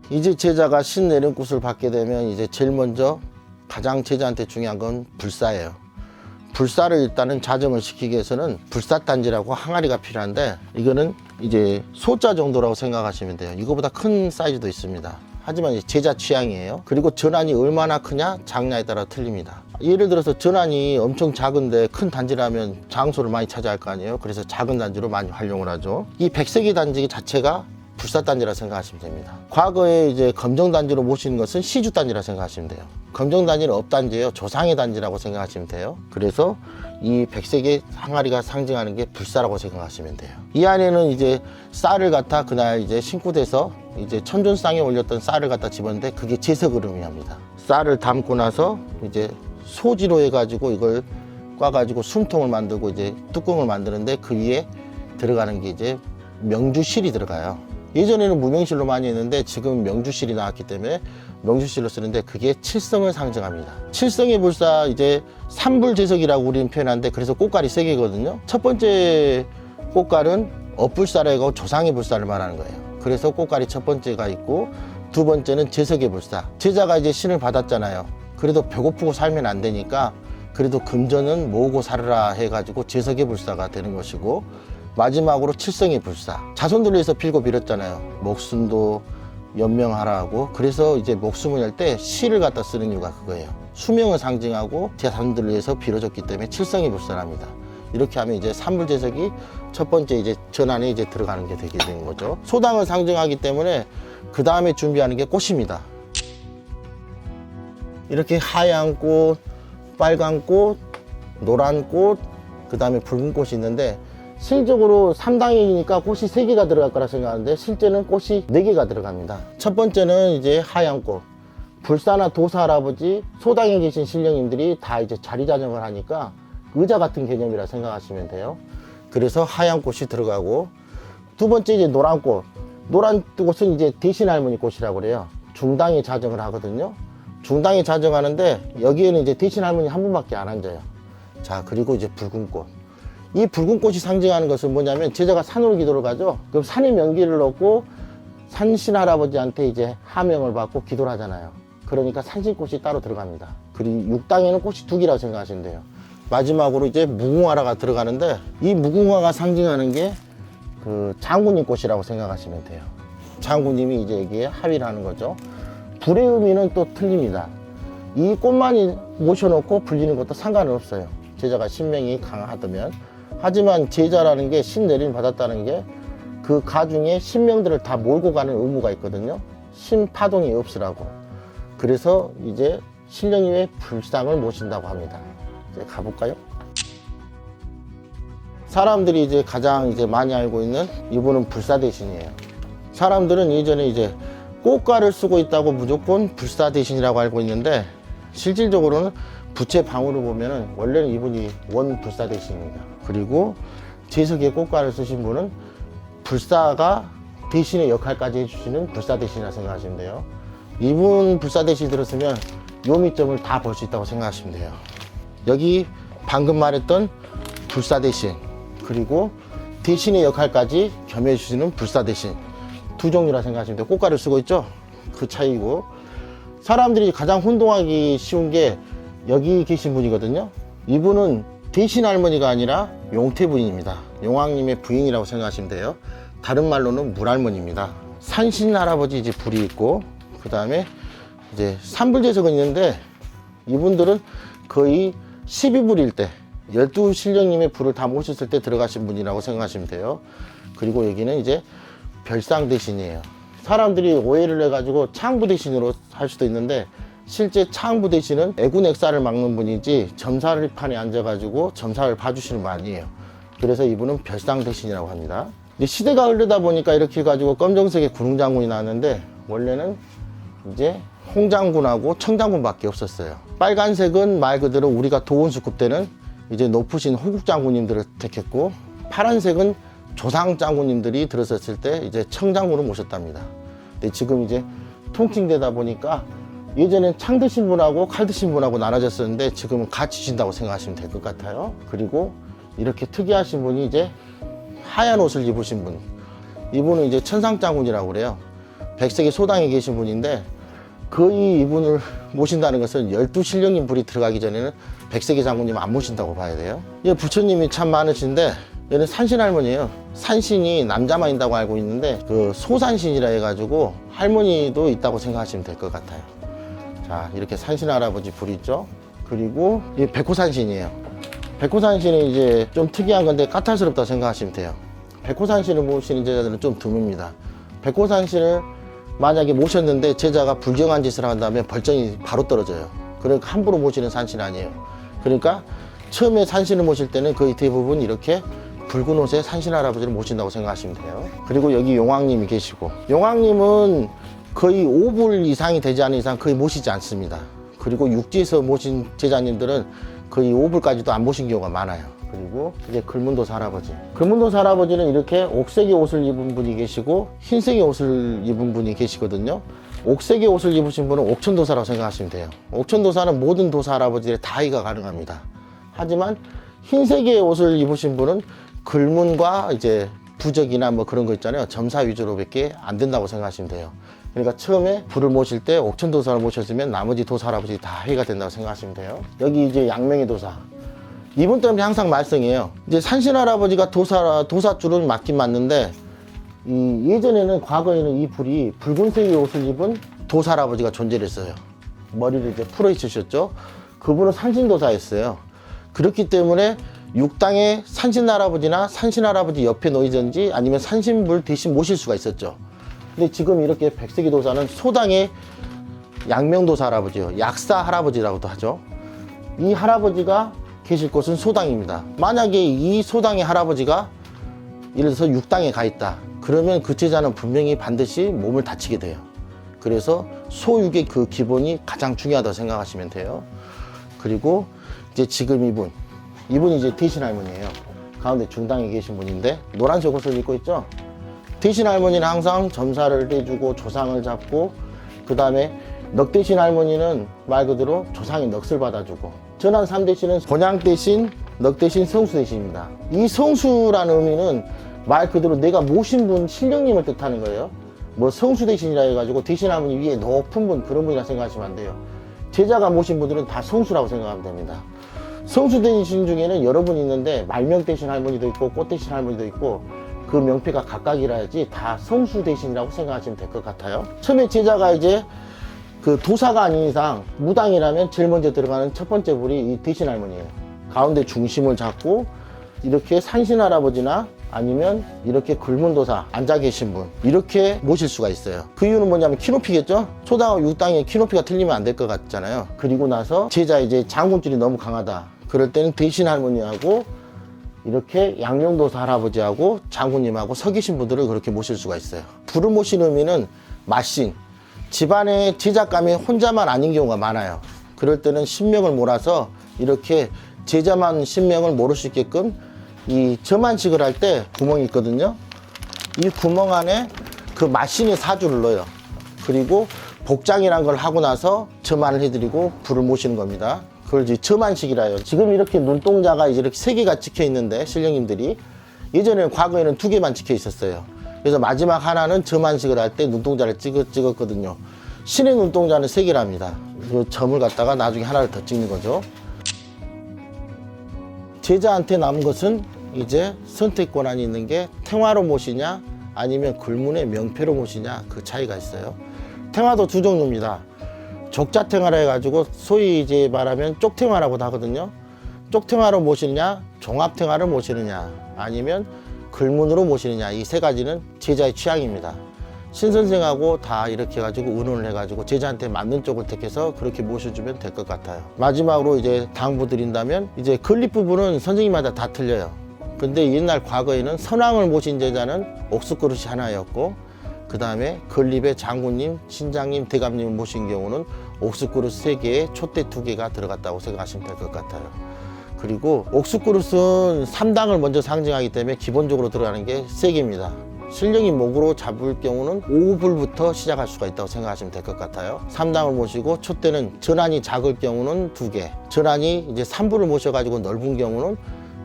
이제 제자가 신내린 꽃을 받게 되면 이제 제일 먼저 가장 제자한테 중요한 건 불사예요. 불사를 일단은 자정을 시키기 위해서는 불사단지라고 항아리가 필요한데, 이거는 이제 소자 정도라고 생각하시면 돼요. 이거보다 큰 사이즈도 있습니다. 하지만 이제 제자 취향이에요. 그리고 전환이 얼마나 크냐 작냐에 따라 틀립니다. 예를 들어서 전환이 엄청 작은데 큰 단지라면 장소를 많이 차지할 거 아니에요. 그래서 작은 단지로 많이 활용을 하죠. 이 백색이 단지 자체가 불사단지라 생각하시면 됩니다. 과거에 이제 검정단지로 모시는 것은 시주단지라 생각하시면 돼요. 검정단지는 업단지예요. 조상의 단지라고 생각하시면 돼요. 그래서 이 백색의 항아리가 상징하는 게 불사라고 생각하시면 돼요. 이 안에는 이제 쌀을 갖다 그날 이제 신고돼서 이제 천존상에 올렸던 쌀을 갖다 집었는데, 그게 제석을 의미합니다. 쌀을 담고 나서 이제 소지로 해가지고 이걸 꽈가지고 숨통을 만들고 이제 뚜껑을 만드는데, 그 위에 들어가는 게 이제 명주실이 들어가요. 예전에는 무명실로 많이 했는데 지금 명주실이 나왔기 때문에 명주실로 쓰는데, 그게 칠성을 상징합니다. 칠성의 불사, 이제 삼불제석이라고 우리는 표현하는데, 그래서 꽃갈이 세 개거든요. 첫 번째 꽃갈은 업불사라고 조상의 불사를 말하는 거예요. 그래서 꽃갈이 첫 번째가 있고, 두 번째는 제석의 불사. 제자가 이제 신을 받았잖아요. 그래도 배고프고 살면 안 되니까 그래도 금전은 모으고 살으라 해가지고 제석의 불사가 되는 것이고, 마지막으로 칠성의 불사. 자손들을 위해서 빌고 빌었잖아요. 목숨도 연명하라고. 그래서 이제 목숨을 낼 때 시를 갖다 쓰는 이유가 그거예요. 수명을 상징하고 자손들을 위해서 빌어줬기 때문에 칠성의 불사랍니다. 이렇게 하면 이제 삼불제석이 첫 번째 이제 전안에 이제 들어가는 게 되게 되는 거죠. 소당을 상징하기 때문에 그 다음에 준비하는 게 꽃입니다. 이렇게 하얀 꽃, 빨간 꽃, 노란 꽃, 그 다음에 붉은 꽃이 있는데, 실적으로 3당이니까 꽃이 3개가 들어갈 거라 생각하는데 실제는 꽃이 4개가 들어갑니다. 첫 번째는 이제 하얀 꽃. 불사나 도사 할아버지, 소당에 계신 신령님들이 다 이제 자리 자정을 하니까 의자 같은 개념이라 생각하시면 돼요. 그래서 하얀 꽃이 들어가고, 두 번째 이제 노란 꽃. 노란 꽃은 이제 대신 할머니 꽃이라고 그래요. 중당에 자정을 하거든요. 중당에 자정하는데 여기에는 이제 대신 할머니 한 분밖에 안 앉아요. 자, 그리고 이제 붉은 꽃. 이 붉은 꽃이 상징하는 것은 뭐냐면, 제자가 산으로 기도를 가죠. 그럼 산에 명기를 넣고 산신 할아버지한테 이제 하명을 받고 기도를 하잖아요. 그러니까 산신꽃이 따로 들어갑니다. 그리고 육당에는 꽃이 2개라고 생각하시면 돼요. 마지막으로 이제 무궁화라가 들어가는데, 이 무궁화가 상징하는 게 그 장군님 꽃이라고 생각하시면 돼요. 장군님이 이제 여기에 합의를 하는 거죠. 불의 의미는 또 틀립니다. 이 꽃만 모셔놓고 불리는 것도 상관은 없어요. 제자가 신명이 강하다면. 하지만 제자라는 게 신내림 받았다는 게 그 가중에 신명들을 다 몰고 가는 의무가 있거든요. 신파동이 없으라고. 그래서 이제 신령님의 불상을 모신다고 합니다. 이제 가볼까요? 사람들이 이제 가장 이제 많이 알고 있는 이분은 불사대신이에요. 사람들은 예전에 이제 꽃가를 쓰고 있다고 무조건 불사대신이라고 알고 있는데, 실질적으로는 부채 방울을 보면은 원래는 이분이 원 불사대신입니다. 그리고 제석의 꽃가를 쓰신 분은 불사가 대신의 역할까지 해주시는 불사대신이라 생각하시면 돼요. 이분 불사대신이 들었으면 요미점을 다 볼 수 있다고 생각하시면 돼요. 여기 방금 말했던 불사대신, 그리고 대신의 역할까지 겸해 주시는 불사대신, 두 종류라 생각하시면 돼요. 꽃가를 쓰고 있죠? 그 차이고, 사람들이 가장 혼동하기 쉬운 게 여기 계신 분이거든요. 이분은 대신 할머니가 아니라 용태부인입니다. 용왕님의 부인이라고 생각하시면 돼요. 다른 말로는 물할머니입니다. 산신 할아버지 이제 불이 있고, 그 다음에 이제 삼불제석은 있는데, 이분들은 거의 12불일 때 12신령님의 불을 다 모셨을 때 들어가신 분이라고 생각하시면 돼요. 그리고 여기는 이제 별상 대신이에요. 사람들이 오해를 해가지고 창부 대신으로 할 수도 있는데, 실제 창부 대신은 애군 액사를 막는 분이지 점사판에 앉아가지고 점사를 봐주시는 분 아니에요. 그래서 이분은 별상 대신이라고 합니다. 이제 시대가 흐르다 보니까 이렇게 해가지고 검정색의 구릉장군이 나왔는데, 원래는 이제 홍장군하고 청장군밖에 없었어요. 빨간색은 말 그대로 우리가 도원수급 때는 이제 높으신 호국장군님들을 택했고, 파란색은 조상장군님들이 들어섰을 때 이제 청장군을 모셨답니다. 근데 지금 이제 통칭되다 보니까, 예전엔 창 드신 분하고 칼 드신 분하고 나눠졌었는데 지금은 같이 주신다고 생각하시면 될 것 같아요. 그리고 이렇게 특이하신 분이 이제 하얀 옷을 입으신 분, 이분은 이제 천상장군이라고 그래요. 백색의 소당에 계신 분인데 거의 이분을 모신다는 것은 12신령님 불이 들어가기 전에는 백색의 장군님 안 모신다고 봐야 돼요. 이 부처님이 참 많으신데 얘는 산신 할머니예요. 산신이 남자만 있다고 알고 있는데 그 소산신이라 해가지고 할머니도 있다고 생각하시면 될 것 같아요. 자, 이렇게 산신 할아버지 불 있죠. 그리고 이 백호산신이에요. 백호산신이 이제 좀 특이한 건데 까탈스럽다고 생각하시면 돼요. 백호산신을 모시는 제자들은 좀 드뭅니다. 백호산신을 만약에 모셨는데 제자가 불경한 짓을 한다면 벌정이 바로 떨어져요. 그러니까 함부로 모시는 산신 아니에요. 그러니까 처음에 산신을 모실 때는 거의 대부분 이렇게 붉은 옷에 산신 할아버지를 모신다고 생각하시면 돼요. 그리고 여기 용왕님이 계시고, 용왕님은 거의 5불 이상이 되지 않은 이상 거의 모시지 않습니다. 그리고 육지에서 모신 제자님들은 거의 5불까지도 안 모신 경우가 많아요. 그리고 이제 글문도사 할아버지. 글문도사 할아버지는 이렇게 옥색의 옷을 입은 분이 계시고 흰색의 옷을 입은 분이 계시거든요. 옥색의 옷을 입으신 분은 옥천도사라고 생각하시면 돼요. 옥천도사는 모든 도사 할아버지들의 다이가 가능합니다. 하지만 흰색의 옷을 입으신 분은 글문과 이제 부적이나 뭐 그런 거 있잖아요. 점사 위주로밖에 안 된다고 생각하시면 돼요. 그러니까 처음에 불을 모실 때 옥천도사를 모셨으면 나머지 도사 할아버지 다 해가 된다고 생각하시면 돼요. 여기 이제 양명의 도사. 이분 때문에 항상 말썽이에요. 이제 산신 할아버지가 도사줄은 맞긴 맞는데 예전에는 과거에는 이 불이 붉은색의 옷을 입은 도사 할아버지가 존재를 했어요. 머리를 이제 풀어 있으셨죠. 그분은 산신도사였어요. 그렇기 때문에 육당에 산신 할아버지나 산신 할아버지 옆에 놓이든지 아니면 산신불 대신 모실 수가 있었죠. 근데 지금 이렇게 백색의 도사는 소당의 양명도사 할아버지요. 약사 할아버지라고도 하죠. 이 할아버지가 계실 곳은 소당입니다. 만약에 이 소당의 할아버지가 예를 들어서 육당에 가 있다. 그러면 그 제자는 분명히 반드시 몸을 다치게 돼요. 그래서 소육의 그 기본이 가장 중요하다고 생각하시면 돼요. 그리고 이제 지금 이분이 이제 대신 할머니예요. 가운데 중당에 계신 분인데 노란색 옷을 입고 있죠. 대신 할머니는 항상 점사를 해주고 조상을 잡고, 그 다음에 넉대신 할머니는 말 그대로 조상의 넋을 받아주고, 전한 3대신은 본양 대신, 넉 대신, 성수 대신입니다. 이 성수라는 의미는 말 그대로 내가 모신 분, 신령님을 뜻하는 거예요. 뭐 성수 대신이라 해가지고 대신 할머니 위에 높은 분, 그런 분이라 생각하시면 안 돼요. 제자가 모신 분들은 다 성수라고 생각하면 됩니다. 성수 대신 중에는 여러 분 있는데 말명 대신 할머니도 있고 꽃 대신 할머니도 있고 그 명패가 각각이라야지 다 성수 대신이라고 생각하시면 될 것 같아요. 처음에 제자가 이제 그 도사가 아닌 이상 무당이라면 제일 먼저 들어가는 첫 번째 불이 이 대신 할머니예요. 가운데 중심을 잡고 이렇게 산신 할아버지나 아니면 이렇게 글문도사 앉아 계신 분 이렇게 모실 수가 있어요. 그 이유는 뭐냐면 키높이겠죠. 소당하고 육당의 키높이가 틀리면 안 될 것 같잖아요. 그리고 나서 제자 이제 장군줄이 너무 강하다. 그럴 때는 대신 할머니하고 이렇게 양명도사 할아버지하고 장군님하고 서 계신 분들을 그렇게 모실 수가 있어요. 불을 모시는 의미는 마신, 집안에 제작감이 혼자만 아닌 경우가 많아요. 그럴 때는 신명을 몰아서 이렇게 제자만 신명을 모를 수 있게끔 이 점안식을 할 때 구멍이 있거든요. 이 구멍 안에 그 마신의 사주를 넣어요. 그리고 복장이란 걸 하고 나서 점안을 해드리고 불을 모시는 겁니다. 그걸 이제 점안식이라 해요. 지금 이렇게 눈동자가 이제 이렇게 3개가 찍혀 있는데 신령님들이 예전에는 과거에는 2개만 찍혀 있었어요. 그래서 마지막 하나는 점안식을 할 때 눈동자를 찍었거든요. 신의 눈동자는 3개랍니다. 그 점을 갖다가 나중에 하나를 더 찍는 거죠. 제자한테 남은 것은 이제 선택 권한이 있는 게 탱화로 모시냐 아니면 글문의 명패로 모시냐, 그 차이가 있어요. 탱화도 2종류입니다. 족자탱화라 해가지고 소위 이제 말하면 쪽탱화라고도 하거든요. 쪽탱화로 모시느냐 종합탱화를 모시느냐 아니면 글문으로 모시느냐, 이 3가지는 제자의 취향입니다. 신선생하고 다 이렇게 해가지고 의논을 해가지고 제자한테 맞는 쪽을 택해서 그렇게 모셔주면 될 것 같아요. 마지막으로 이제 당부드린다면 이제 건립 부분은 선생님마다 다 틀려요. 근데 옛날 과거에는 선왕을 모신 제자는 옥수그릇이 하나였고, 그 다음에 건립의 장군님, 신장님, 대감님을 모신 경우는 옥수그릇 3개에 촛대 2개가 들어갔다고 생각하시면 될 것 같아요. 그리고 옥수그릇은 3당을 먼저 상징하기 때문에 기본적으로 들어가는 게 3개입니다. 신령이 목으로 잡을 경우는 5불부터 시작할 수가 있다고 생각하시면 될 것 같아요. 3당을 모시고 촛대는 전환이 작을 경우는 2개, 전환이 이제 3불을 모셔가지고 넓은 경우는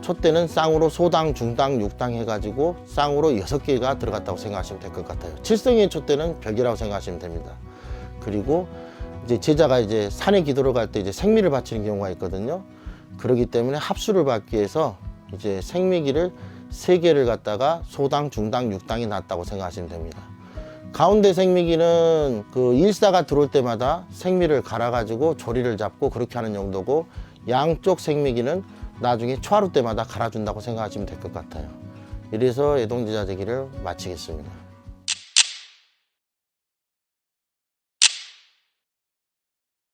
촛대는 쌍으로 소당, 중당, 육당 해가지고 쌍으로 6개가 들어갔다고 생각하시면 될 것 같아요. 칠성이의 촛대는 벽이라고 생각하시면 됩니다. 그리고 이제 제자가 이제 산에 기도를 갈 때 이제 생미를 바치는 경우가 있거든요. 그렇기 때문에 합수를 받기 위해서 이제 생미기를 3개를 갖다가 소당, 중당, 육당이 놨다고 생각하시면 됩니다. 가운데 생미기는 그 일사가 들어올 때마다 생미를 갈아가지고 조리를 잡고 그렇게 하는 용도고, 양쪽 생미기는 나중에 초하루 때마다 갈아준다고 생각하시면 될 것 같아요. 이래서 애동제자재기를 마치겠습니다.